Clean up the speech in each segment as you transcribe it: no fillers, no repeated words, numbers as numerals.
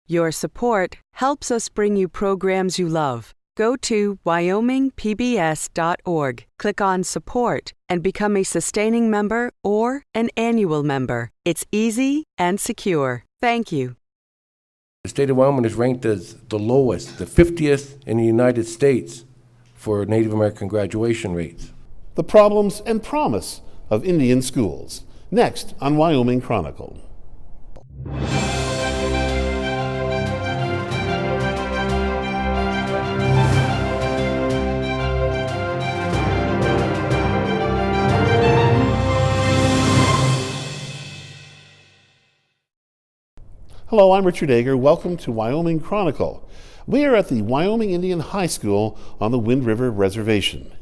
Your support helps us bring you programs you love. Go to wyomingpbs.org, click on Support, and become a sustaining member or an annual member. It's easy and secure. Thank you. The state of Wyoming is ranked as the lowest, the 50th in the United States for Native American graduation rates. The problems and promise of Indian schools. Next on Wyoming Chronicle. Hello, I'm Richard Ager. Welcome to Wyoming Chronicle. We are at the Wyoming Indian High School on the Wind River Reservation.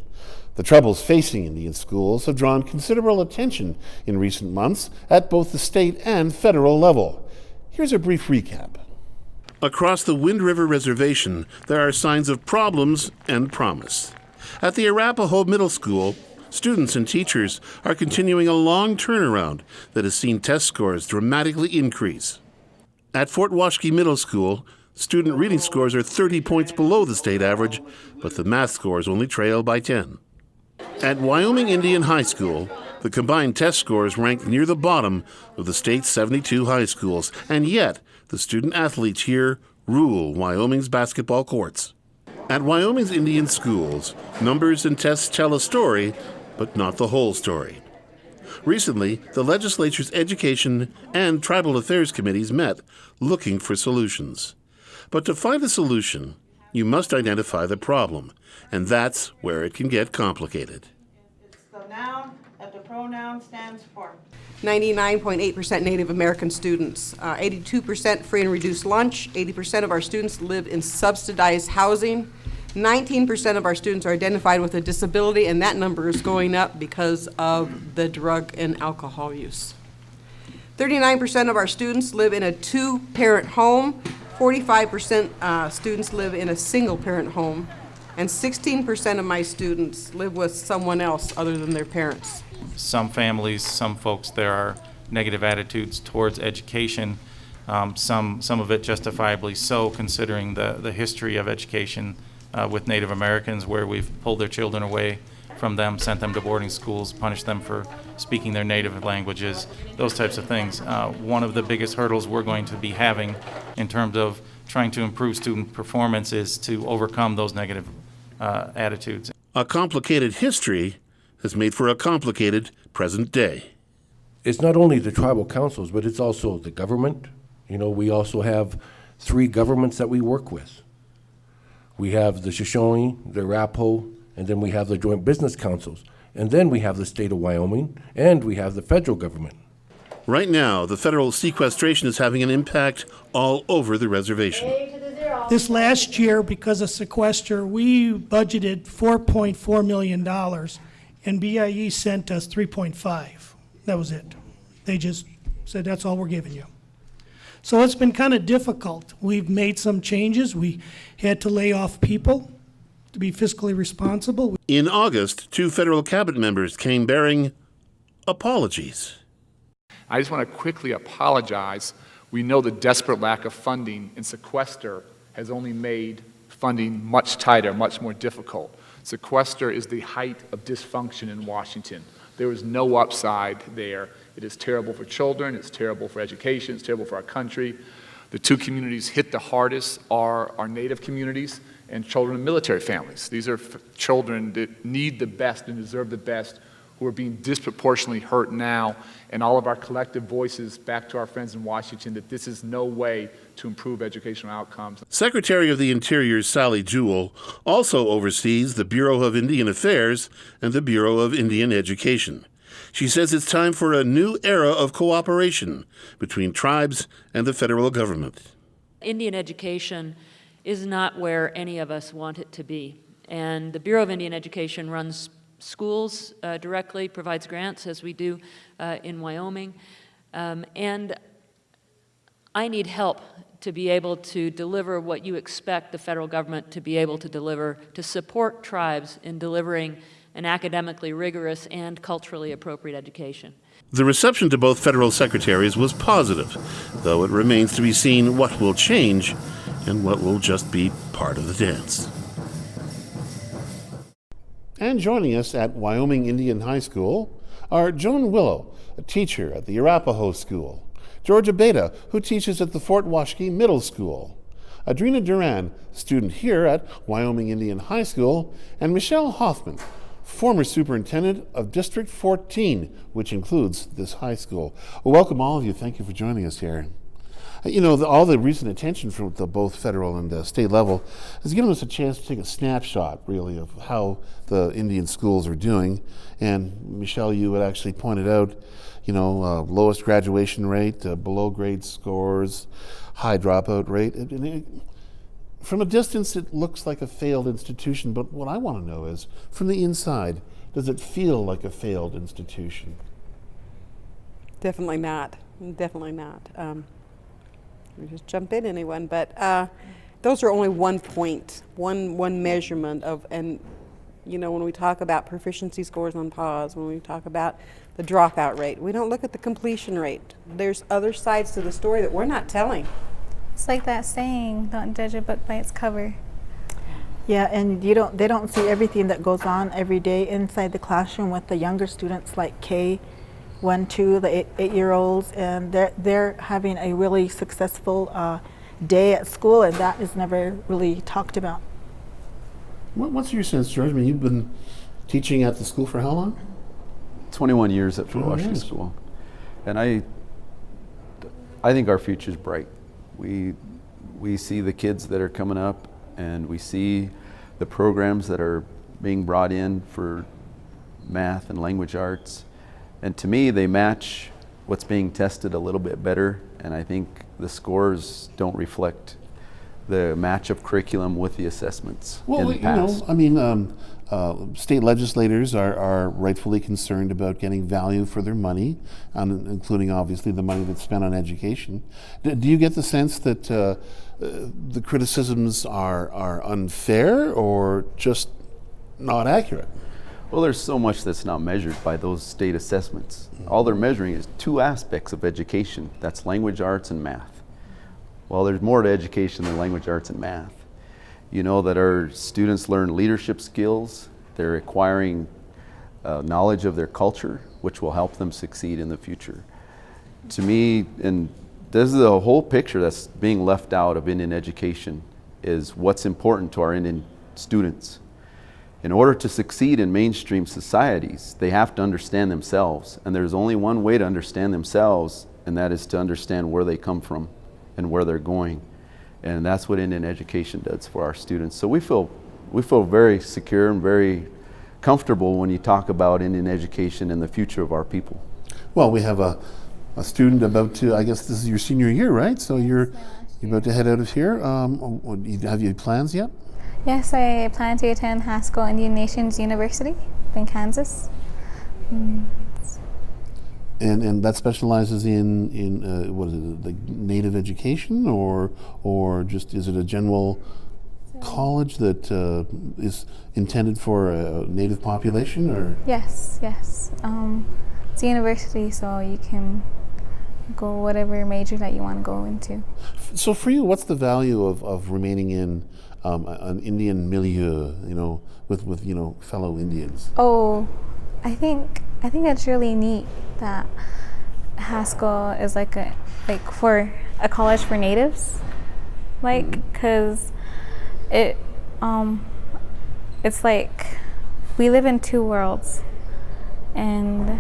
The troubles facing Indian schools have drawn considerable attention in recent months at both the state and federal level. Here's a brief recap. Across the Wind River Reservation, there are signs of problems and promise. At the Arapahoe Middle School, students and teachers are continuing a long turnaround that has seen test scores dramatically increase. At Fort Washakie Middle School, student reading scores are 30 points below the state average, but the math scores only trail by 10. At Wyoming Indian High School, the combined test scores rank near the bottom of the state's 72 high schools, and yet the student athletes here rule Wyoming's basketball courts. At Wyoming's Indian schools, numbers and tests tell a story, but not the whole story. Recently, the legislature's Education and Tribal Affairs Committees met looking for solutions. But to find a solution, you must identify the problem, and that's where it can get complicated. It's the noun that the pronoun stands for. 99.8% Native American students, 82% free and reduced lunch, 80% of our students live in subsidized housing, 19% of our students are identified with a disability, and that number is going up because of the drug and alcohol use. 39% of our students live in a two-parent home, 45% students live in a single-parent home, and 16% of my students live with someone else other than their parents. Some families, some folks, there are negative attitudes towards education, some of it justifiably so, considering the history of education with Native Americans, where we've pulled their children away from them, sent them to boarding schools, punished them for speaking their native languages, those types of things. One of the biggest hurdles we're going to be having in terms of trying to improve student performance is to overcome those negative attitudes. A complicated history has made for a complicated present day. It's not only the tribal councils, but it's also the government. You know, we also have 3 governments that we work with. We have the Shoshone, the Arapahoe, and then we have the joint business councils. And then we have the state of Wyoming, and we have the federal government. Right now, the federal sequestration is having an impact all over the reservation. This last year, because of sequester, we budgeted $4.4 million, and BIE sent us 3.5. That was it. They just said, that's all we're giving you. So it's been kind of difficult. We've made some changes. We had to lay off people to be fiscally responsible. In August, 2 federal cabinet members came bearing apologies. I just want to quickly apologize. We know the desperate lack of funding in sequester has only made funding much tighter, much more difficult. Sequester is the height of dysfunction in Washington. There is no upside there. It is terrible for children, it's terrible for education, it's terrible for our country. The 2 communities hit the hardest are our Native communities and children of military families. These are children that need the best and deserve the best, who are being disproportionately hurt now, and all of our collective voices back to our friends in Washington that this is no way to improve educational outcomes. Secretary of the Interior Sally Jewell also oversees the Bureau of Indian Affairs and the Bureau of Indian Education. She says it's time for a new era of cooperation between tribes and the federal government. Indian education is not where any of us want it to be. And the Bureau of Indian Education runs schools directly, provides grants, as we do in Wyoming. And I need help to be able to deliver what you expect the federal government to be able to deliver, to support tribes in delivering an academically rigorous and culturally appropriate education. The reception to both federal secretaries was positive, though it remains to be seen what will change and what will just be part of the dance. And joining us at Wyoming Indian High School are Joan Willow, a teacher at the Arapahoe School, Georgia Beta, who teaches at the Fort Washakie Middle School, Adrina Duran, student here at Wyoming Indian High School, and Michelle Hoffman, former superintendent of District 14, which includes this high school. Well, welcome all of you. Thank you for joining us here. You know, all the recent attention from the both federal and state level has given us a chance to take a snapshot, really, of how the Indian schools are doing. And Michelle, you had actually pointed out, you know, lowest graduation rate, below grade scores, high dropout rate. From a distance, it looks like a failed institution, but what I want to know is, from the inside, does it feel like a failed institution? Definitely not. Definitely not. We just jump in, anyone, but those are only one point, one measurement of, and you know, when we talk about proficiency scores on pause, when we talk about the dropout rate, we don't look at the completion rate. There's other sides to the story that we're not telling. It's like that saying, don't judge a book by its cover. Yeah, and they don't see everything that goes on every day inside the classroom with the younger students like K1, 2, the 8-year-olds, and they're having a really successful day at school, and that is never really talked about. What's your sense, George? I mean, you've been teaching at the school for how long? 21 years at Fort Washakie School. And I think our future's bright. We see the kids that are coming up, and we see the programs that are being brought in for math and language arts. And to me, they match what's being tested a little bit better, and I think the scores don't reflect the match of curriculum with the assessments in the past. You know, I mean, state legislators are rightfully concerned about getting value for their money, including obviously the money that's spent on education. Do you get the sense that the criticisms are unfair or just not accurate? Well, there's so much that's not measured by those state assessments. All they're measuring is two aspects of education. That's language arts and math. Well, there's more to education than language arts and math. You know that our students learn leadership skills. They're acquiring knowledge of their culture, which will help them succeed in the future. To me, and this is a whole picture that's being left out of Indian education, is what's important to our Indian students. In order to succeed in mainstream societies, they have to understand themselves. And there's only one way to understand themselves, and that is to understand where they come from and where they're going. And that's what Indian education does for our students. So we feel very secure and very comfortable when you talk about Indian education and the future of our people. Well, we have a student about to, I guess this is your senior year, right? So you're about to head out of here. Have you plans yet? Yes, I plan to attend Haskell Indian Nations University in Kansas. And that specializes in what is it, like Native education, or just is it a general college that is intended for a Native population, or? Yes. It's a university, so you can go whatever major that you want to go into. So for you, what's the value of remaining in an Indian milieu, you know, with you know, fellow Indians? Oh, I think it's really neat that Haskell is like for a college for natives, because it's like we live in two worlds, and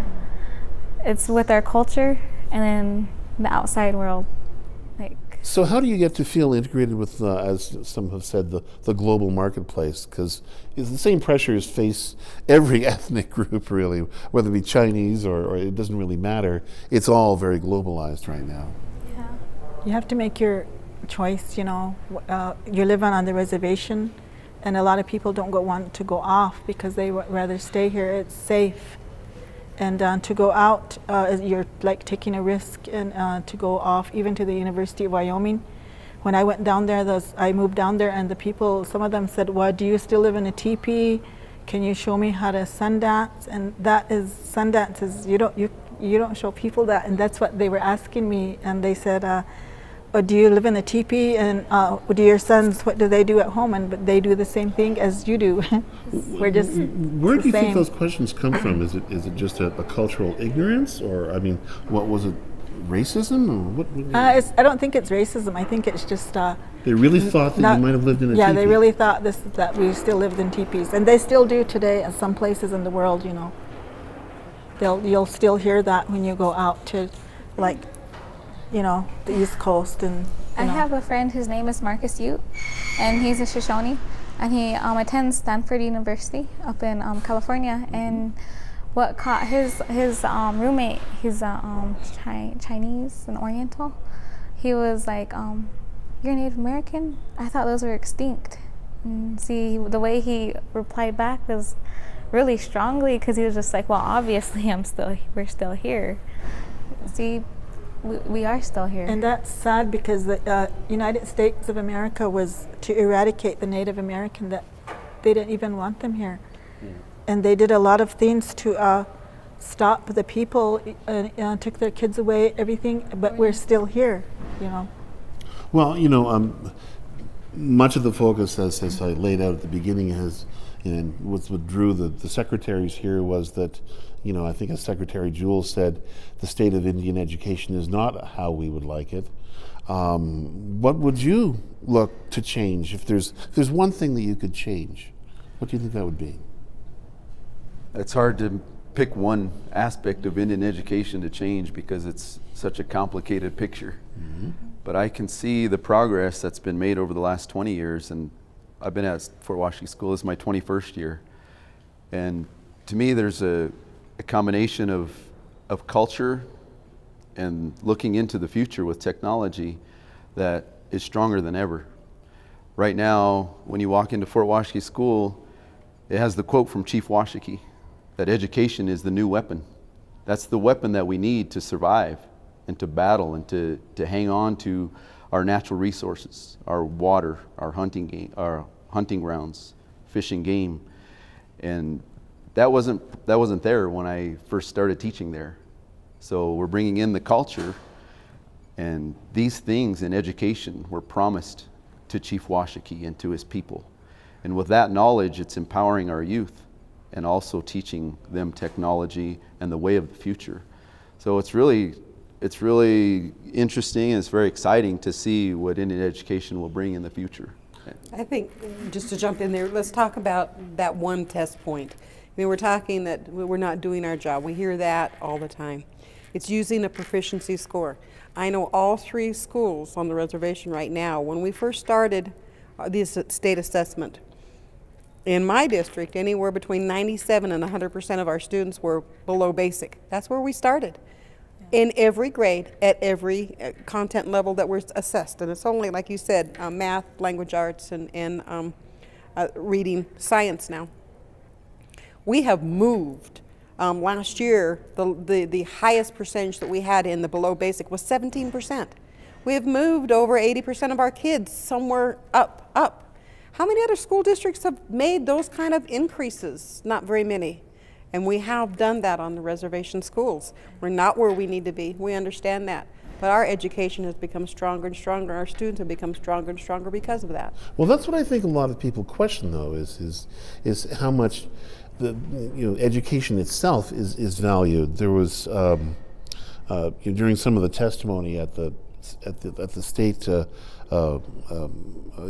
it's with our culture and then the outside world. So how do you get to feel integrated with, as some have said, the global marketplace? Because the same pressures face every ethnic group, really, whether it be Chinese or it doesn't really matter. It's all very globalized right now. Yeah. You have to make your choice, you know. You're living on the reservation, and a lot of people don't want to go off because they would rather stay here. It's safe. And to go out, you're like taking a risk, and to go off even to the University of Wyoming. When I went down there, I moved down there, and the people, some of them said, well, do you still live in a teepee? can you show me how to Sundance? And that is, Sundance is, you don't show people that. And that's what they were asking me. And they said, oh, do you live in a teepee? And do your sons, what do they do at home? And but they do the same thing as you do. We're just Where do you think same. those questions come from? Is it just a cultural ignorance, or I mean, what was it? Racism, or what? I don't think it's racism. I think it's just They really thought that you might have lived in a yeah, teepee. they really thought that we still lived in teepees, and they still do today in some places in the world. You know, you'll still hear that when you go out to, like, you know, the East Coast and. I have a friend, his name is Marcus Ute, and he's a Shoshone, and he attends Stanford University up in California. And what caught his roommate, he's Chinese and Oriental. He was like, "You're Native American? I thought those were extinct." And see, the way he replied back was really strongly, because he was just like, "Well, obviously, we're still here. See, we are still here." And that's sad, because the United States of America was to eradicate the Native American, that they didn't even want them here. And they did a lot of things to stop the people, took their kids away, everything, but we're still here, you know. Well, you know, much of the focus, as I laid out at the beginning, and what drew the secretaries here was that, you know, I think as Secretary Jewell said, the state of Indian education is not how we would like it. What would you look to change? If there's one thing that you could change, what do you think that would be? It's hard to pick one aspect of Indian education to change because it's such a complicated picture. Mm-hmm. But I can see the progress that's been made over the last 20 years, and I've been at Fort Washington School. This is my 21st year. And to me, there's a combination of culture and looking into the future with technology that is stronger than ever. Right now, when you walk into Fort Washington School, it has the quote from Chief Washakie that education is the new weapon. That's the weapon that we need to survive and to battle and to hang on to our natural resources, our water, our hunting grounds, fishing game. And that wasn't there when I first started teaching there. So we're bringing in the culture, and these things in education were promised to Chief Washakie and to his people. And with that knowledge, it's empowering our youth and also teaching them technology and the way of the future. So it's really interesting, and it's very exciting to see what Indian education will bring in the future. I think, just to jump in there, let's talk about that one test point. I mean, we're talking that we're not doing our job. We hear that all the time. It's using a proficiency score. I know all 3 schools on the reservation right now, when we first started this state assessment, in my district, anywhere between 97 and 100% of our students were below basic. That's where we started. In every grade, at every content level that we're assessed. And it's only, like you said, math, language arts, and reading, science now. We have moved. Last year, the highest percentage that we had in the below basic was 17%. We have moved over 80% of our kids somewhere up. How many other school districts have made those kind of increases? Not very many. And we have done that on the reservation schools. We're not where we need to be. We understand that. But our education has become stronger and stronger. Our students have become stronger and stronger because of that. Well, that's what I think a lot of people question, though, is how much education itself is valued. There was during some of the testimony at the state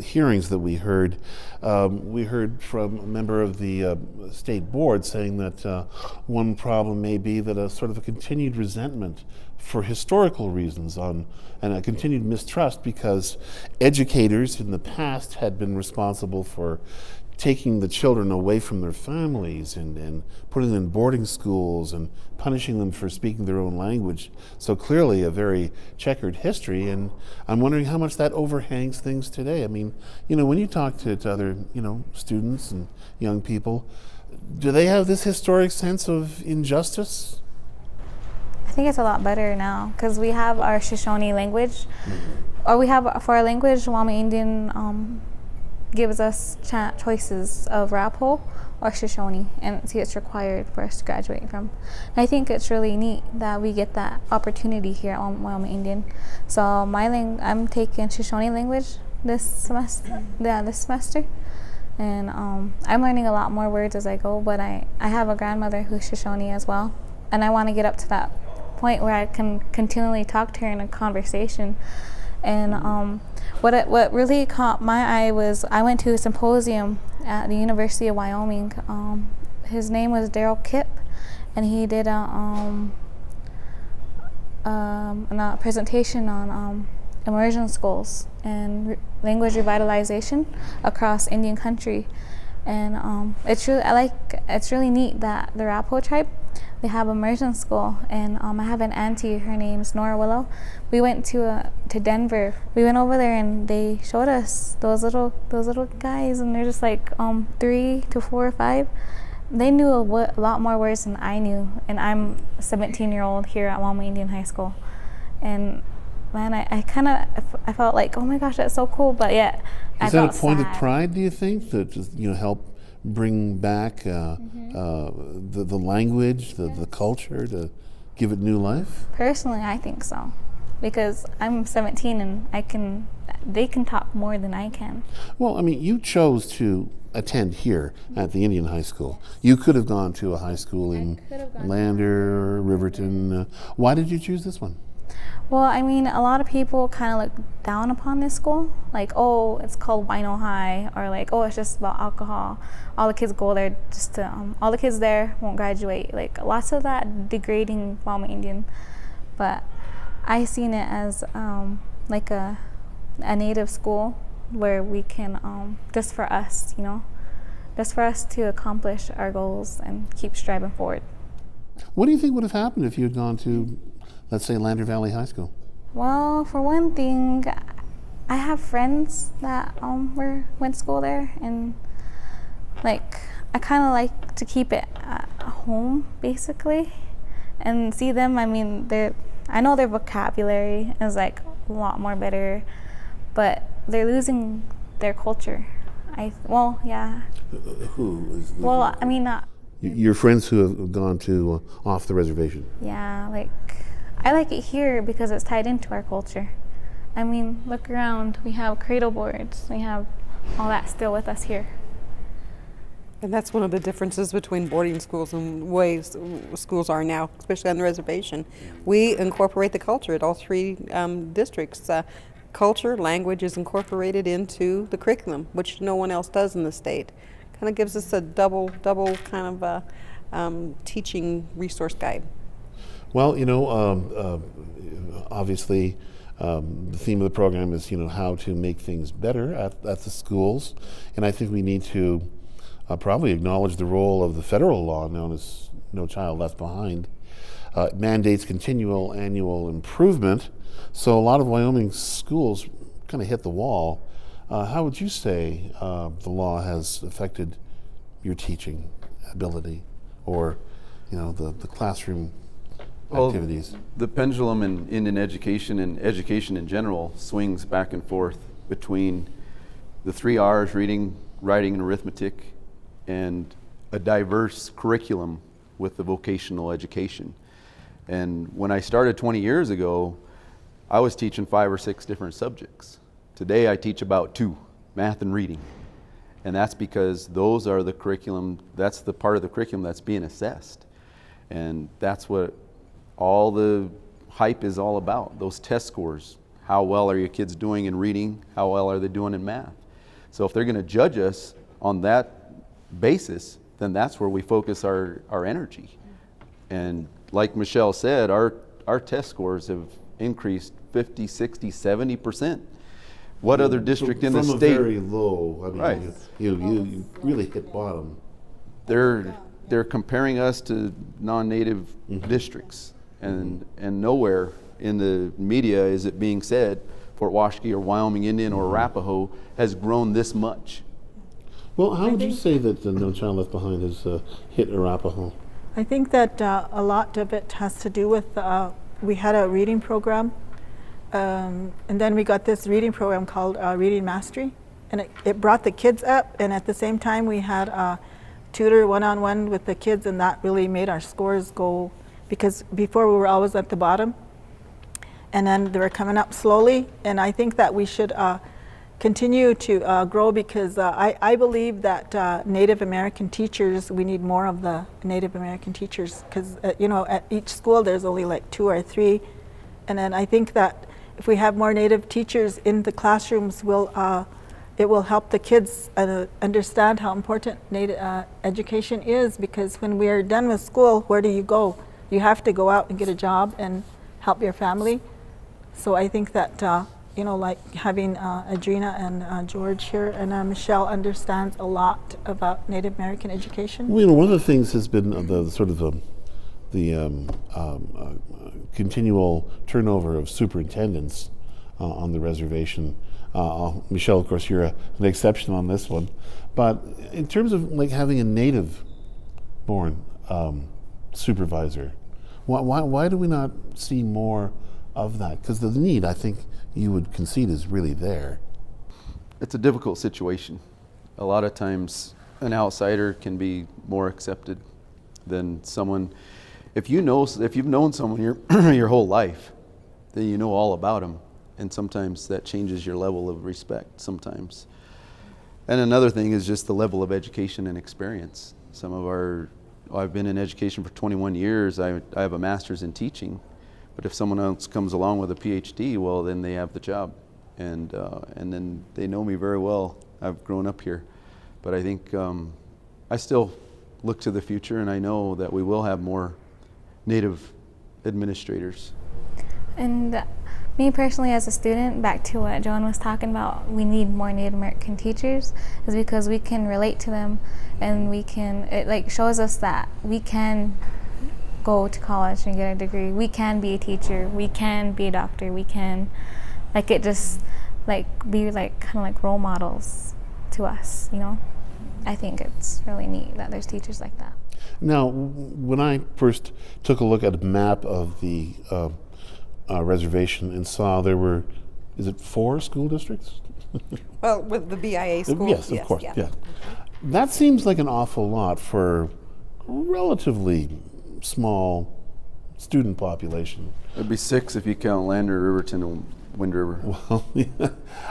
hearings that we heard from a member of the state board saying that one problem may be that a sort of a continued resentment for historical reasons and a continued mistrust, because educators in the past had been responsible for taking the children away from their families and putting them in boarding schools and punishing them for speaking their own language. So clearly a very checkered history, and I'm wondering how much that overhangs things today. I mean, when you talk to other, students and young people, do they have this historic sense of injustice? I think it's a lot better now, because we have our Shoshone language, or we have, for our language, Wyoming Indian gives us choices of Arapaho or Shoshone, and see it's required for us to graduate from. And I think it's really neat that we get that opportunity here at Wyoming Indian. So I'm taking Shoshone language this semester. And I'm learning a lot more words as I go, but I have a grandmother who's Shoshone as well, and I want to get up to that point where I can continually talk to her in a conversation. And what really caught my eye was I went to a symposium at the University of Wyoming. His name was Daryl Kipp, and he did a presentation on immersion schools and language revitalization across Indian country. And it's really neat that the Arapaho tribe, they have immersion school. And I have an auntie, her name's Nora Willow. We went to Denver. We went over there and they showed us those little guys, and they're just like 3 to 4 or 5. They knew a lot more words than I knew, and I'm a 17-year-old here at Wyoming Indian High School. And man, I felt like, oh my gosh, that's so cool, but yet I felt Is that a point sad. of pride, do you think, that just, help bring back the language, the culture, to give it new life? Personally, I think so, because I'm 17 and they can talk more than I can. Well, I mean, you chose to attend here at the Indian High School. You could have gone to a high school in Lander, Riverton. Why did you choose this one? Well, I mean, a lot of people kind of look down upon this school, like, oh, it's called Wino High, or like, oh, it's just about alcohol. All the kids go there just to, all the kids there won't graduate. Like, lots of that degrading Wyoming Indian. But I seen it as like a native school where we can, just for us, just for us to accomplish our goals and keep striving forward. What do you think would have happened if you had gone to, let's say, Lander Valley High School? Well, for one thing, I have friends that went to school there, and like I kind of like to keep it at home, basically, and see them. I mean, I know their vocabulary is like a lot more better, but they're losing their culture. Yeah. Who is? Well, I mean, Your friends who have gone to off the reservation. yeah, like I like it here because it's tied into our culture. I mean, look around. We have cradle boards. We have all that still with us here. And that's one of the differences between boarding schools and ways schools are now, especially on the reservation. We incorporate the culture at all 3 districts. Culture, language is incorporated into the curriculum, which no one else does in the state. Kind of gives us a double kind of teaching resource guide. Well, obviously, the theme of the program is, how to make things better at the schools, and I think we need to probably acknowledge the role of the federal law known as No Child Left Behind. Mandates continual annual improvement, so a lot of Wyoming schools kind of hit the wall. How would you say the law has affected your teaching ability, or the classroom activities? The pendulum in Indian education and education in general swings back and forth between the 3 R's, reading, writing, and arithmetic, and a diverse curriculum with the vocational education. And when I started 20 years ago, I was teaching 5 or 6 different subjects. Today I teach about 2, math and reading. And that's because those are the curriculum, that's the part of the curriculum that's being assessed. And that's what all the hype is all about, those test scores. How well are your kids doing in reading? How well are they doing in math? So if they're going to judge us on that basis, then that's where we focus our energy. And like Michelle said, our test scores have increased 50, 60, 70%. What other district in the state? From a very low, I mean, right. you really hit bottom. They're comparing us to non-native districts, and nowhere in the media is it being said Fort Washakie or Wyoming Indian or Arapaho has grown this much. Well, how would you say that the No Child Left Behind has hit Arapaho? I think that a lot of it has to do with, we had a reading program, and then we got this reading program called Reading Mastery, and it brought the kids up, and at the same time we had a tutor one-on-one with the kids, and that really made our scores go, because before we were always at the bottom, and then they were coming up slowly, and I think that we should continue to grow, because I believe that Native American teachers, we need more of the Native American teachers, because you know, at each school there's only like 2 or 3, and then I think that if we have more Native teachers in the classrooms, it will help the kids understand how important Native education is, because when we are done with school, where do you go? You have to go out and get a job and help your family. So I think that you know, like having Adrina and George here, and Michelle understands a lot about Native American education. Well, you know, one of the things has been the sort of the continual turnover of superintendents on the reservation. Michelle, of course, you're an exception on this one, but in terms of like having a native-born supervisor, why do we not see more of that? Because the need, I think, you would concede is really there. It's a difficult situation. A lot of times an outsider can be more accepted than someone. If you've known someone your whole life, then you know all about them, and sometimes that changes your level of respect sometimes. And another thing is just the level of education and experience. I've been in education for 21 years. I have a master's in teaching. But if someone else comes along with a PhD, well, then they have the job, and then they know me very well. I've grown up here, but I think I still look to the future, and I know that we will have more Native administrators. And me personally, as a student, back to what Joan was talking about, we need more Native American teachers, is because we can relate to them, and it like shows us that we can go to college and get a degree. We can be a teacher. We can be a doctor. We can, like, it just like be like kind of like role models to us, you know. I think it's really neat that there's teachers like that. Now, when I first took a look at a map of the reservation and saw there were, is it 4 school districts? Well, with the BIA schools, yes, of course, yeah. That seems like an awful lot for relatively small student population. It'd be 6 if you count Lander, Riverton, and Wind River. Well, yeah.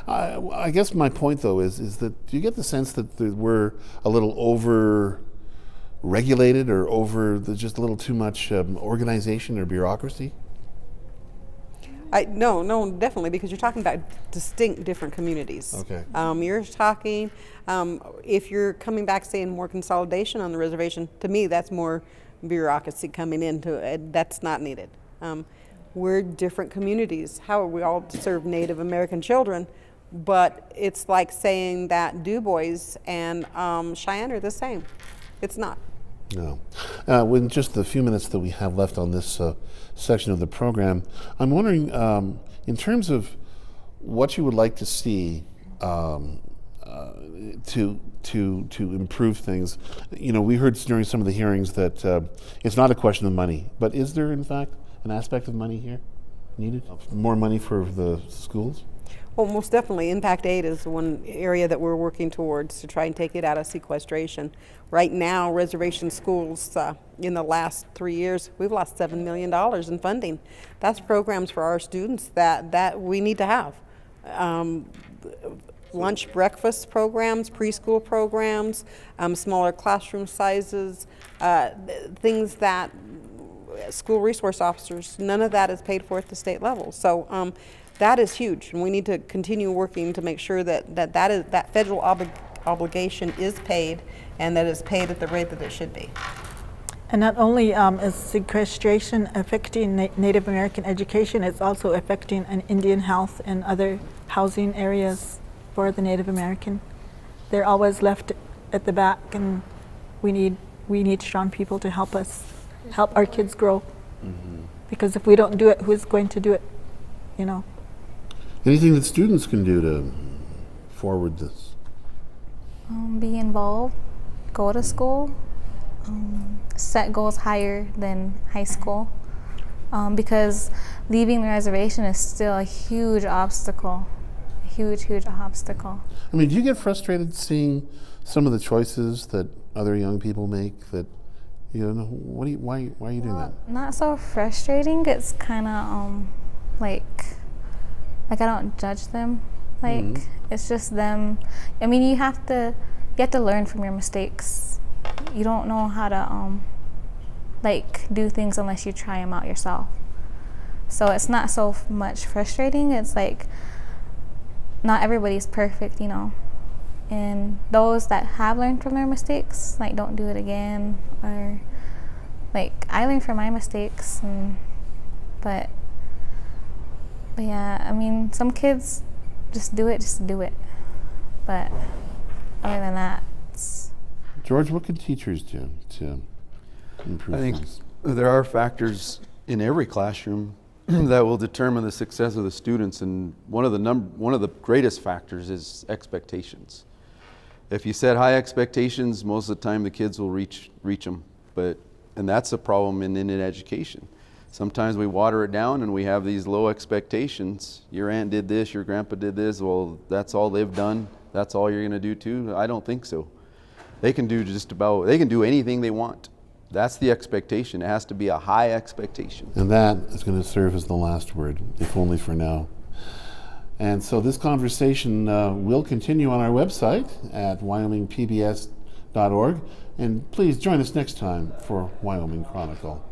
I guess my point, though, is that do you get the sense that we're a little over-regulated or just a little too much organization or bureaucracy? No, definitely, because you're talking about distinct different communities. Okay. You're talking, if you're coming back saying more consolidation on the reservation, to me that's more bureaucracy coming into it. That's not needed. We're different communities. How are we all serve Native American children? But it's like saying that Du Bois and Cheyenne are the same. It's not. No. With just the few minutes that we have left on this section of the program, I'm wondering, in terms of what you would like to see to improve things. You know, we heard during some of the hearings that it's not a question of money, but is there in fact an aspect of money here needed? More money for the schools? Well, most definitely. Impact aid is one area that we're working towards to try and take it out of sequestration. Right now, reservation schools, in the last 3 years, we've lost $7 million in funding. That's programs for our students that we need to have. Lunch breakfast programs, preschool programs, smaller classroom sizes, things that school resource officers, none of that is paid for at the state level. So that is huge, and we need to continue working to make sure that federal obligation is paid, and that it's paid at the rate that it should be. And not only is sequestration affecting Native American education, it's also affecting an Indian health and other housing areas for the Native American. They're always left at the back, and we need strong people to help our kids grow. Mm-hmm. Because if we don't do it, who's going to do it? You know. Anything that students can do to forward this? Be involved, go to school, set goals higher than high school, because leaving the reservation is still a huge obstacle, a huge obstacle. I mean, do you get frustrated seeing some of the choices that other young people make that, you know, why are you doing that? Not so frustrating. It's kind of like I don't judge them. Like it's just them. I mean, you have to learn from your mistakes. You don't know how to like do things unless you try them out yourself. So it's not so much frustrating. It's like not everybody's perfect, you know. And those that have learned from their mistakes, like, don't do it again. Or like I learned from my mistakes, but yeah, I mean, some kids just do it. But other than that, it's... George, what can teachers do to improve I think things? there are factors in every classroom that will determine the success of the students, and one of the greatest factors is expectations. If you set high expectations, most of the time the kids will reach them, and that's a problem in education. Sometimes we water it down and we have these low expectations. Your aunt did this, your grandpa did this, well, that's all they've done, that's all you're going to do too? I don't think so. They can do anything they want. That's the expectation. It has to be a high expectation. And that is going to serve as the last word, if only for now. And so this conversation will continue on our website at wyomingpbs.org. And please join us next time for Wyoming Chronicle.